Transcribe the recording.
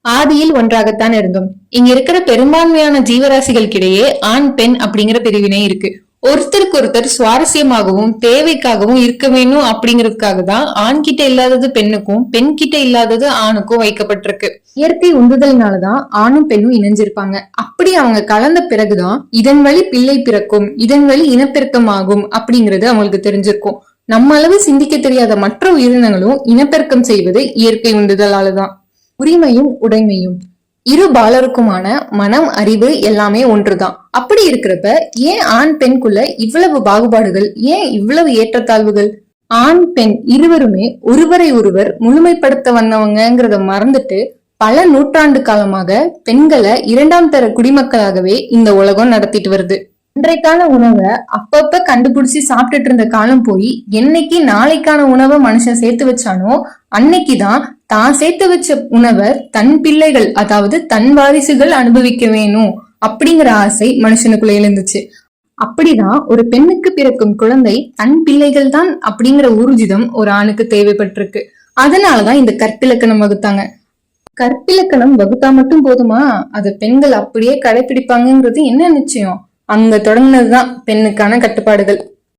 ஆதியில் ஒன்றாகத்தான் இருந்தோம். இங்க இருக்கிற பெரும்பான்மையான ஜீவராசிகளுக்கிடையே ஆண் பெண் அப்படிங்கிற பிரிவினை இருக்கு. ஒருத்தருக்கு ஒருத்தர் சுவாரஸ்யமாகவும் தேவைக்காகவும் இருக்க வேணும் அப்படிங்கிறதுக்காக தான் ஆண் கிட்ட இல்லாதது பெண்ணுக்கும் பெண் கிட்ட இல்லாதது ஆணுக்கும் வைக்கப்பட்டிருக்கு. இயற்கை உந்துதல்னாலதான் ஆணும் பெண்ணும் இணைஞ்சிருப்பாங்க. அப்படி அவங்க கலந்த பிறகுதான் இதன் வழி பிள்ளை பிறக்கும், இதன் வழி இனப்பெருக்கம் ஆகும் அப்படிங்கிறது அவங்களுக்கு தெரிஞ்சிருக்கும். நம்ம அளவு சிந்திக்க தெரியாத மற்ற உயிரினங்களும் இனப்பெருக்கம் செய்வது இயற்கை உந்துதலாலதான். உரிமையும் உடைமையும் இரு பாலருக்குமான மனம், அறிவு எல்லாமே ஒன்றுதான். அப்படி இருக்கிறப்ப ஏன் ஆண் பெண்குள்ள இவ்வளவு பாகுபாடுகள், ஏன் இவ்வளவு ஏற்றத்தாழ்வுகள்? ஆண் பெண் இருவருமே ஒருவரை ஒருவர் முழுமைப்படுத்த வந்தவங்கிறத மறந்துட்டு பல நூற்றாண்டு காலமாக பெண்களை இரண்டாம் தர குடிமக்களாகவே இந்த உலகம் நடத்திட்டு வருது. இன்றைக்கான உணவை அப்பப்ப கண்டுபிடிச்சு சாப்பிட்டுட்டு இருந்த காலம் போய் என்னைக்கு நாளைக்கான உணவை மனுஷன் சேர்த்து வச்சானோ அன்னைக்குதான் தான் சேர்த்து வச்ச உணவை தன் பிள்ளைகள், அதாவது தன் வாரிசுகள் அனுபவிக்க வேணும் அப்படிங்கிற ஆசை மனுஷனுக்குள்ள எழுந்துச்சு. அப்படிதான் ஒரு பெண்ணுக்கு பிறக்கும் குழந்தை தன் பிள்ளைகள் தான் அப்படிங்கிற ஊர்ஜிதம் ஒரு ஆணுக்கு தேவைப்பட்டிருக்கு. அதனாலதான் இந்த கற்பிலக்கணம் வகுத்தாங்க. கற்பிலக்கணம் வகுத்தா மட்டும் போதுமா? அதை பெண்கள் அப்படியே கடைபிடிப்பாங்கிறது என்ன நிச்சயம்? அங்க தொடங்கினதுதான் பெண்ணுக்கான கட்டுப்பாடுகள்.